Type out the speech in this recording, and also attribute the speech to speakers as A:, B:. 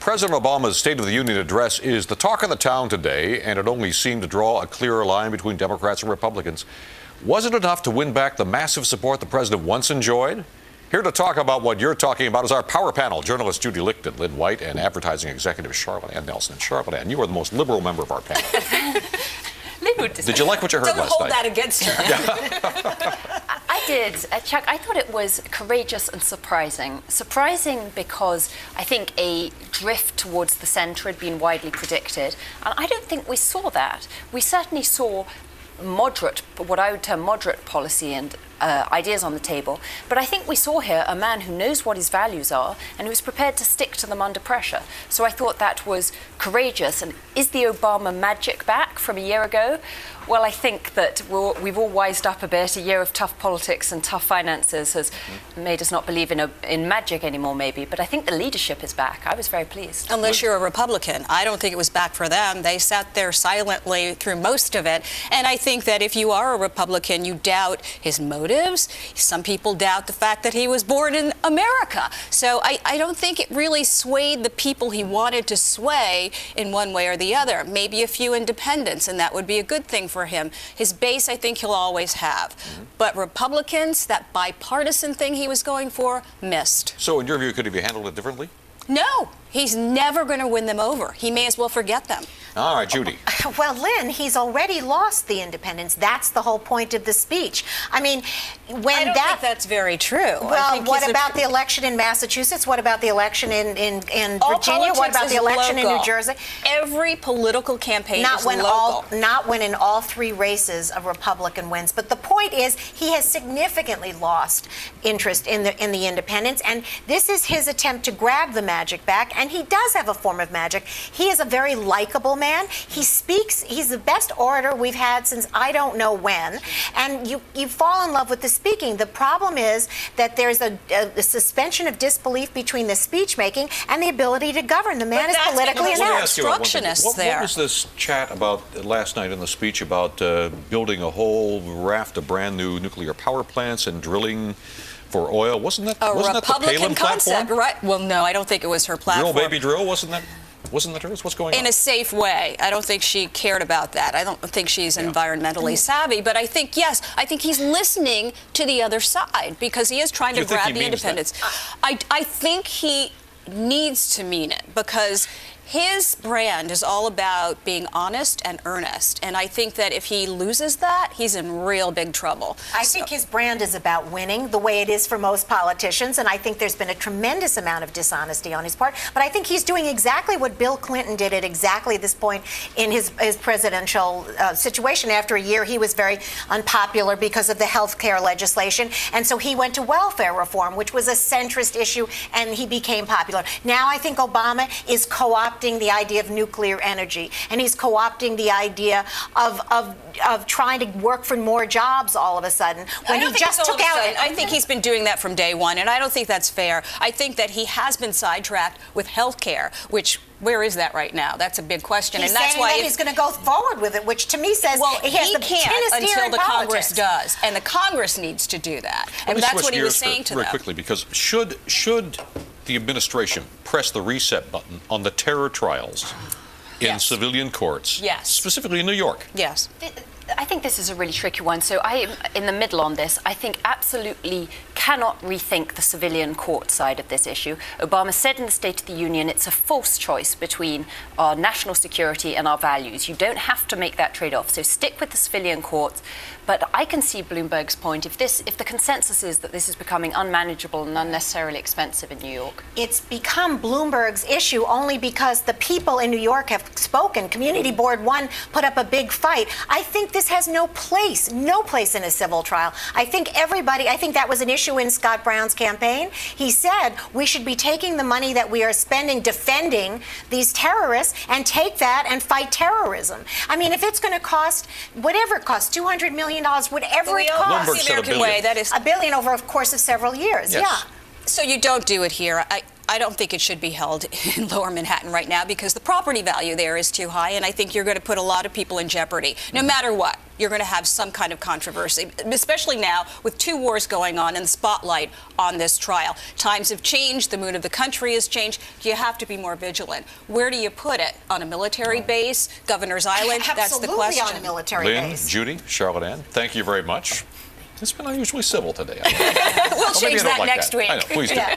A: President Obama's State of the Union address is the talk of the town today, and it only seemed to draw a clearer line between Democrats and Republicans. Was it enough to win back the massive support the president once enjoyed? Here to talk about what you're talking about is our power panel, journalist Judy Licht and Lynn White, and advertising executive Charlotte Ann Nelson. And Charlotte Ann, you are the most liberal member of our panel. Did you like what you heard last night?
B: Don't hold that against her.
C: I did. Chuck, I thought it was courageous and surprising. Surprising because I think a drift towards the centre had been widely predicted. And I don't think we saw that. We certainly saw moderate, what I would term moderate policy and ideas on the table. But I think we saw here a man who knows what his values are and who's prepared to stick to them under pressure. So I thought that was courageous. And is the Obama magic back from a year ago? Well, I think that we've all wised up a bit. A year of tough politics and tough finances has made us not believe in magic anymore, maybe. But I think the leadership is back. I was very pleased.
B: Unless you're a Republican. I don't think it was back for them. They sat there silently through most of it. And I think that if you are a Republican, you doubt his motives. Some people doubt the fact that he was born in America. So I don't think it really swayed the people he wanted to sway in one way or the other. Maybe a few independents, and that would be a good thing for him. His base, I think he'll always have. But Republicans, that bipartisan thing he was going for, missed.
A: So in your view, could he have handled it differently?
B: No, he's never going to win them over. He may as well forget them.
A: All right, Judy.
D: Well, Lynn, he's already lost the independents. That's the whole point of the speech. I mean, when
B: I don't think that's very true.
D: Well, what about the election in Massachusetts? What about the election in Virginia? What about the election in New Jersey?
B: Every political campaign is local.
D: Not when in all three races a Republican wins. But the point is, he has significantly lost interest in the independents, and this is his attempt to grab the magic back. And he does have a form of magic. He is a very likable man. He speaks. He's the best orator we've had since I don't know when. And you fall in love with the speaking. The problem is that there's a suspension of disbelief between the speech making and the ability to govern. The man is politically inept.
A: What was this chat about last night in the speech about building a whole raft of brand new nuclear power plants and drilling for oil? Wasn't that the Palin
B: concept,
A: platform?
B: right? Well, no, I don't think it was her platform.
A: Drill, baby, drill. Wasn't that hers? What's going on?
B: In a safe way. I don't think she cared about that. I don't think she's environmentally savvy. But I think, yes, I think he's listening to the other side because he is trying to grab the independents. I think he needs to mean it because his brand is all about being honest and earnest. And I think that if he loses that, he's in real big trouble.
D: I think his brand is about winning, the way it is for most politicians. And I think there's been a tremendous amount of dishonesty on his part. But I think he's doing exactly what Bill Clinton did at exactly this point in his presidential situation. After a year, he was very unpopular because of the health care legislation. And so he went to welfare reform, which was a centrist issue, and he became popular. Now I think Obama is co-opting the idea of nuclear energy, and he's co-opting the idea of trying to work for more jobs all of a sudden when he just took out.
B: I think he's been doing that from day one, and I don't think that's fair. I think that he has been sidetracked with health care, which where is that right now? That's a big question,
D: and
B: that's why
D: he's going to go forward with it, which to me says
B: he can't until the Congress does, and the Congress needs to do that, and that's what he was saying to them.
A: Very quickly, because should the administration press the reset button on the terror trials in civilian courts, specifically in New York?
B: Yes.
C: I think this is a really tricky one. So I am in the middle on this. I think absolutely cannot rethink the civilian court side of this issue. Obama said in the State of the Union it's a false choice between our national security and our values. You don't have to make that trade-off. So stick with the civilian courts. But I can see Bloomberg's point. If the consensus is that this is becoming unmanageable and unnecessarily expensive in New York.
D: It's become Bloomberg's issue only because the people in New York have spoken. Community Board 1 put up a big fight. I think this has no place in a civil trial. I think that was an issue in Scott Brown's campaign. He said we should be taking the money that we are spending defending these terrorists and take that and fight terrorism. I mean, if it's going to cost whatever it costs, $200 million, whatever it costs.
A: The American way,
D: that is $1 billion over a course of several years.
A: Yes.
D: Yeah.
B: So you don't do it here. I don't think it should be held in Lower Manhattan right now because the property value there is too high, and I think you're going to put a lot of people in jeopardy, no matter what. you're going to have some kind of controversy, especially now with 2 wars going on and the spotlight on this trial. Times have changed. The mood of the country has changed. You have to be more vigilant. Where do you put it? On a military base? Governor's Island? That's the question.
D: Absolutely on a military
A: Lynn,
D: base.
A: Judy, Charlotte Ann, thank you very much. It's been unusually civil today.
B: We'll change that
A: like
B: next week.
A: I know, please do.
D: Yeah.